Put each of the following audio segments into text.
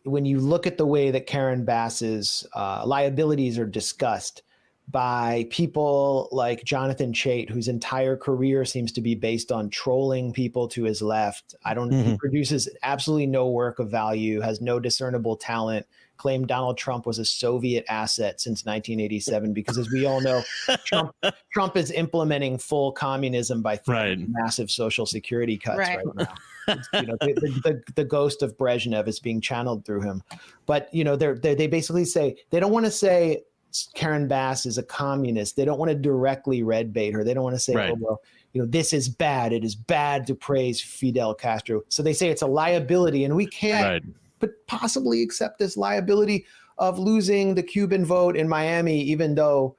when you look at the way that Karen Bass's liabilities are discussed by people like Jonathan Chait, whose entire career seems to be based on trolling people to his left. He produces absolutely no work of value, has no discernible talent, claimed Donald Trump was a Soviet asset since 1987, because as we all know, Trump is implementing full communism by massive social security cuts right now. The ghost of Brezhnev is being channeled through him. But, they basically say, they don't want to say Karen Bass is a communist. They don't want to directly red bait her. They don't want to say, oh, well, this is bad. It is bad to praise Fidel Castro. So they say it's a liability, and we can't but possibly accept this liability of losing the Cuban vote in Miami, even though,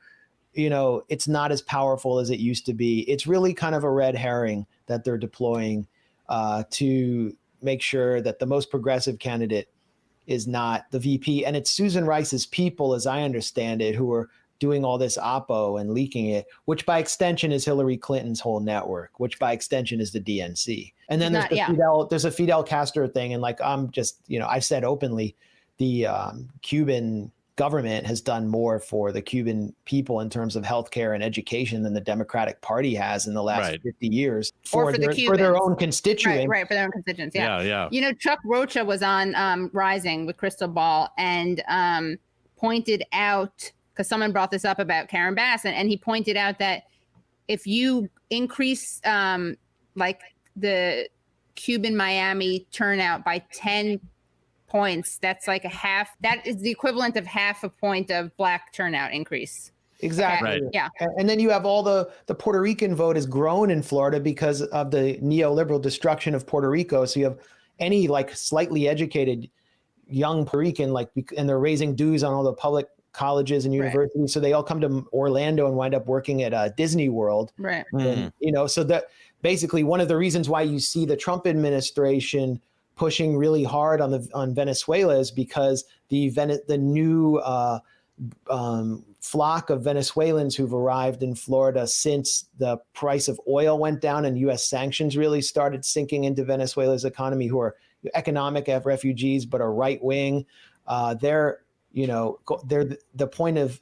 it's not as powerful as it used to be. It's really kind of a red herring that they're deploying to make sure that the most progressive candidate is not the VP. And it's Susan Rice's people, as I understand it, who are doing all this oppo and leaking it, which by extension is Hillary Clinton's whole network, which by extension is the DNC. And then there's a Fidel Castro thing. And I'm just, I've said openly, the Cuban government has done more for the Cuban people in terms of healthcare and education than the Democratic Party has in the last 50 years for their own constituents. Right, for their own constituents. Yeah. Chuck Rocha was on Rising with Crystal Ball and pointed out, because someone brought this up about Karen Bass, and he pointed out that if you increase the Cuban Miami turnout by 10 points, that's like that is the equivalent of half a point of black turnout increase. Exactly. Right. Yeah. And then you have all the Puerto Rican vote has grown in Florida because of the neoliberal destruction of Puerto Rico. So you have any slightly educated young Puerto Rican, and they're raising dues on all the public colleges and universities. Right. So they all come to Orlando and wind up working at Disney World. Right. And, so that basically one of the reasons why you see the Trump administration pushing really hard on Venezuela is because the new flock of Venezuelans who've arrived in Florida since the price of oil went down and U.S. sanctions really started sinking into Venezuela's economy, who are economic refugees but are right wing. They're the point of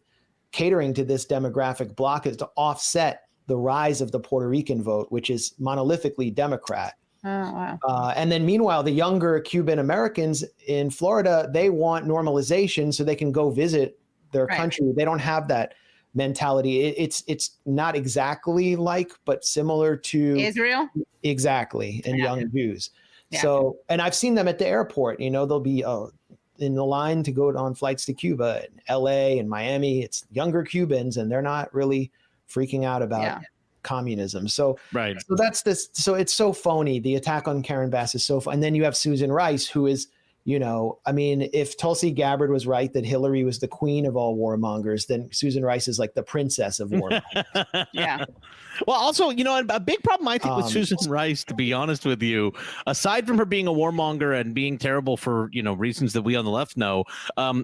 catering to this demographic block is to offset the rise of the Puerto Rican vote, which is monolithically Democrat. Oh, wow. And then meanwhile, the younger Cuban Americans in Florida, they want normalization so they can go visit their country. They don't have that mentality. It's not exactly but similar to Israel. Exactly. And young Jews. Yeah. So, and I've seen them at the airport, they'll be in the line to go on flights to Cuba, LA and Miami. It's younger Cubans, and they're not really freaking out about communism. So that's this. So it's so phony. The attack on Karen Bass is so phony. And then you have Susan Rice, who is, if Tulsi Gabbard was right that Hillary was the queen of all warmongers, then Susan Rice is like the princess of warmongers. Yeah. Well, also, a big problem I think with Susan Rice, to be honest with you, aside from her being a warmonger and being terrible for, reasons that we on the left know,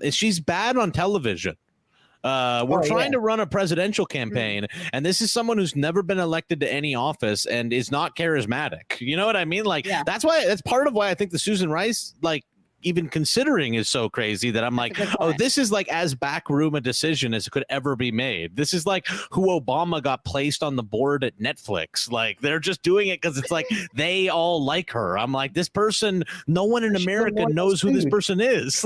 is she's bad on television. We're trying to run a presidential campaign, and this is someone who's never been elected to any office and is not charismatic. You know what I mean? That's part of why I think the Susan Rice, even considering is so crazy that I'm like, oh, this is as backroom a decision as could ever be made. This is who Obama got placed on the board at Netflix. They're just doing it because it's they all like her. I'm like, this person, no one in America knows who this person is.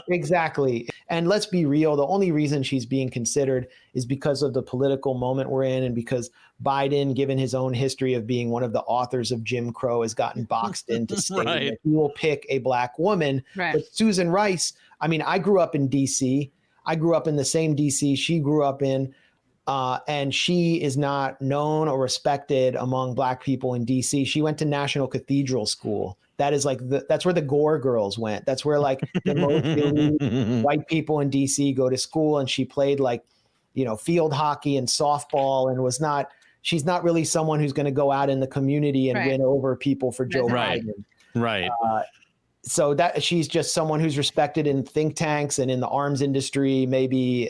Exactly. And let's be real. The only reason she's being considered is because of the political moment we're in, and because Biden, given his own history of being one of the authors of Jim Crow, has gotten boxed into stating that he will pick a black woman. Right. But Susan Rice, I grew up in D.C. I grew up in the same D.C. she grew up in, and she is not known or respected among black people in D.C. She went to National Cathedral School. That is that's where the Gore girls went. That's where the most elite white people in D.C. go to school. And she played field hockey and softball, and she's not really someone who's going to go out in the community and win over people for Joe Biden. Right. So that she's just someone who's respected in think tanks and in the arms industry, maybe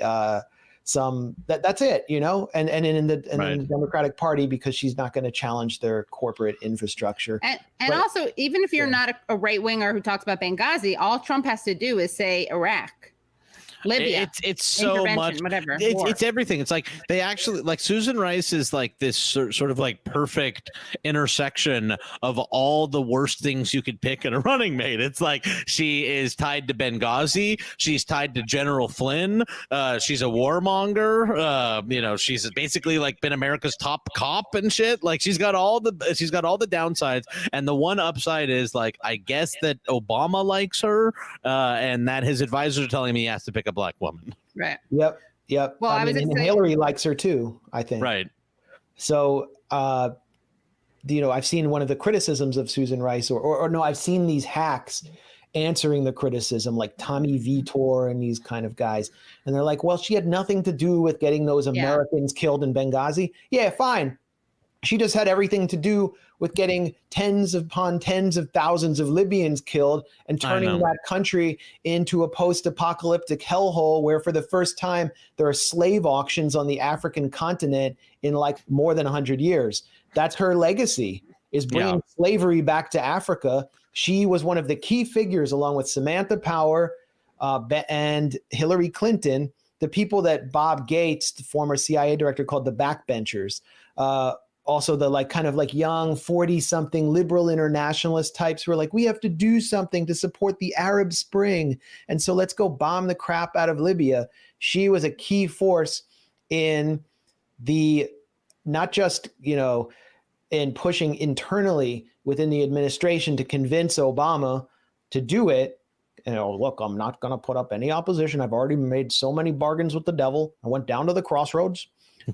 that's it, you know, and in the Right. Democratic Party, because she's not going to challenge their corporate infrastructure. And But- also, even if you're yeah. not a right winger who talks about Benghazi, all Trump has to do is say Iraq, Libya, It's so much. whatever. It's everything. It's like they actually, like, Susan Rice is like this sort of like perfect intersection of all the worst things you could pick in a running mate. It's like she is tied to Benghazi. She's tied to General Flynn. She's a warmonger. You know, she's basically like been America's top cop and shit. Like she's got all the downsides, and the one upside is, like, I guess that Obama likes her, and that his advisors are telling me he has to pick a black woman. Right. Yep. Well, I was and excited- Hillary likes her too, I think. Right. So, you know, I've seen one of the criticisms of Susan Rice, or no, I've seen these hacks answering the criticism, like Tommy Vitor and these kind of guys. And they're like, well, she had nothing to do with getting those Americans killed in Benghazi. Yeah, fine. She just had everything to do with getting tens upon tens of thousands of Libyans killed and turning that country into a post-apocalyptic hellhole where for the first time there are slave auctions on the African continent in like more than 100 years. That's her legacy, is bringing slavery back to Africa. She was one of the key figures, along with Samantha Power and Hillary Clinton, the people that Bob Gates, the former CIA director, called the backbenchers. Also the like kind of like young 40-something liberal internationalist types who are like, we have to do something to support the Arab Spring. And so let's go bomb the crap out of Libya. She was a key force in the, not just, you know, in pushing internally within the administration to convince Obama to do it. You know, look, I'm not going to put up any opposition. I've already made so many bargains with the devil. I went down to the crossroads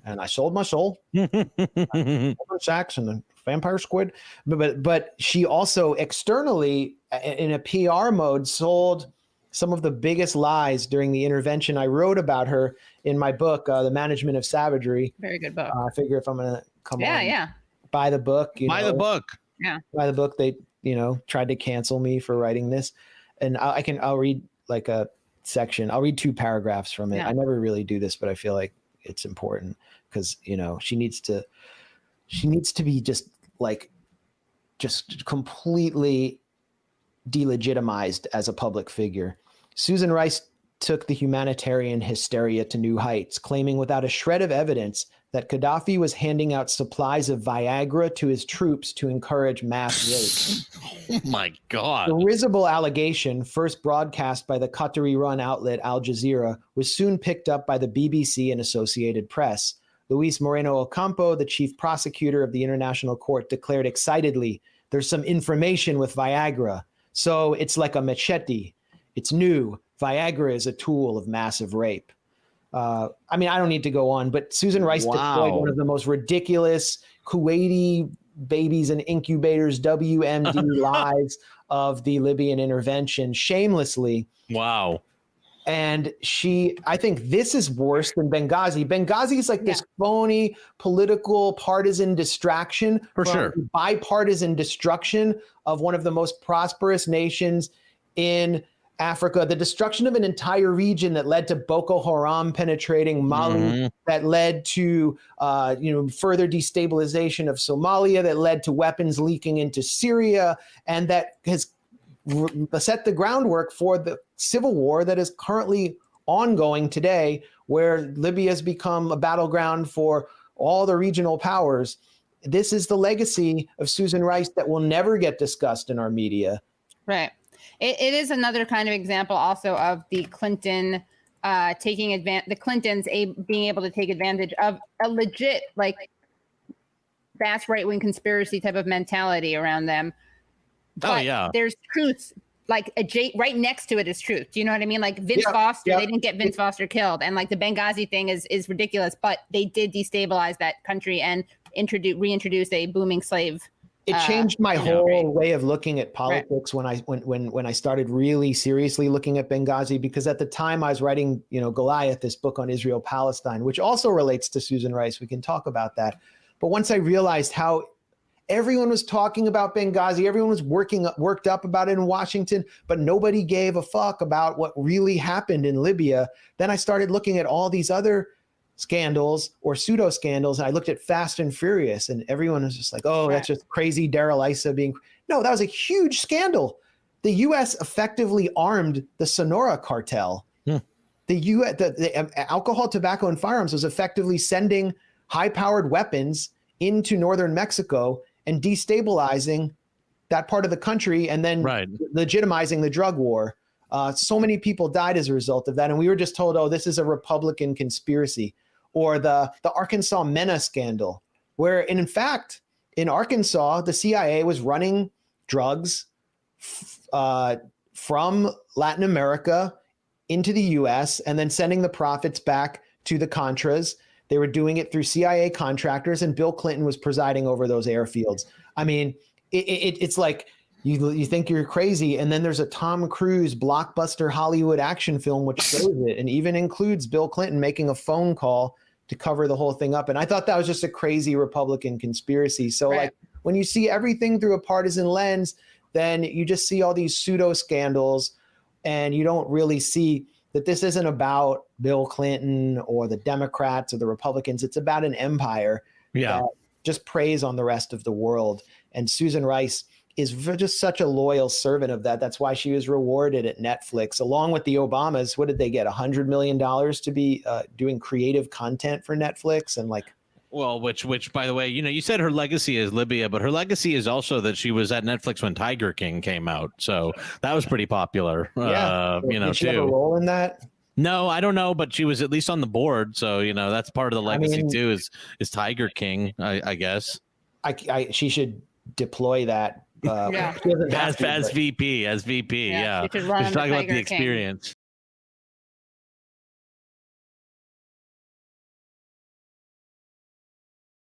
and I sold my soul. Goldman Sachs and the vampire squid. But she also externally, in a PR mode, sold some of the biggest lies during the intervention. I wrote about her in my book, The Management of Savagery. Very good book. I figure if I'm going to come on, Yeah. buy the book. Buy the book. Yeah. Buy the book. They, you know, tried to cancel me for writing this. And I'll read like a section. I'll read 2 paragraphs from it. Yeah. I never really do this, but I feel like it's important because, you know, she needs to be just completely delegitimized as a public figure. Susan Rice took the humanitarian hysteria to new heights, claiming without a shred of evidence that Gaddafi was handing out supplies of Viagra to his troops to encourage mass rape. Oh my God. The risible allegation, first broadcast by the Qatari-run outlet Al Jazeera, was soon picked up by the BBC and Associated Press. Luis Moreno Ocampo, the chief prosecutor of the International Court, declared excitedly, "There's some information with Viagra. So it's like a machete. It's new. Viagra is a tool of massive rape." I mean, I don't need to go on, but Susan Rice deployed one of the most ridiculous Kuwaiti babies and incubators, WMD lies of the Libyan intervention shamelessly. Wow. And I think this is worse than Benghazi. Benghazi is like this phony political partisan distraction For from sure. bipartisan destruction of one of the most prosperous nations in Africa, the destruction of an entire region that led to Boko Haram penetrating Mali, that led to further destabilization of Somalia, that led to weapons leaking into Syria, and that has set the groundwork for the civil war that is currently ongoing today, where Libya has become a battleground for all the regional powers. This is the legacy of Susan Rice that will never get discussed in our media. Right. It is another kind of example also of the Clinton the Clintons being able to take advantage of a legit, like, vast right-wing conspiracy type of mentality around them. But there's truth, like right next to it is truth. Do you know what I mean? Like Vince Foster, they didn't get Vince Foster killed. And like the Benghazi thing is ridiculous, but they did destabilize that country and reintroduce a booming slave. It changed my whole way of looking at politics when I started really seriously looking at Benghazi, because at the time I was writing, Goliath, this book on Israel Palestine, which also relates to Susan Rice. We can talk about that. But once I realized how everyone was talking about Benghazi, everyone was worked up about it in Washington, but nobody gave a fuck about what really happened in Libya. Then I started looking at all these other scandals or pseudo scandals. I looked at Fast and Furious, and everyone was just like, "Oh, that's just crazy." Daryl Issa being no, that was a huge scandal. The U.S. effectively armed the Sonora cartel. The alcohol, tobacco, and firearms was effectively sending high-powered weapons into northern Mexico and destabilizing that part of the country, and then legitimizing the drug war. So many people died as a result of that, and we were just told, "Oh, this is a Republican conspiracy," or the Arkansas MENA scandal, where in fact in Arkansas the CIA was running drugs from Latin America into the U.S. and then sending the profits back to the Contras. They were doing it through CIA contractors, and Bill Clinton was presiding over those airfields. I mean, it's like you think you're crazy, and then there's a Tom Cruise blockbuster Hollywood action film which shows it, and even includes Bill Clinton making a phone call to cover the whole thing up. And I thought that was just a crazy Republican conspiracy. So like when you see everything through a partisan lens, then you just see all these pseudo scandals, and you don't really see that this isn't about Bill Clinton or the Democrats or the Republicans. It's about an empire that just preys on the rest of the world. And Susan Rice is just such a loyal servant of that. That's why she was rewarded at Netflix, along with the Obamas. What did they get? $100 million to be doing creative content for Netflix? And like, well, which by the way, you know, you said her legacy is Libya, but her legacy is also that she was at Netflix when Tiger King came out. So that was pretty popular. You know, did she have a role in that? No, I don't know, but she was at least on the board. So, you know, that's part of the legacy too, is Tiger King, I guess. She should deploy that. As VP. Yeah. She should run She's talking about the Tiger experience.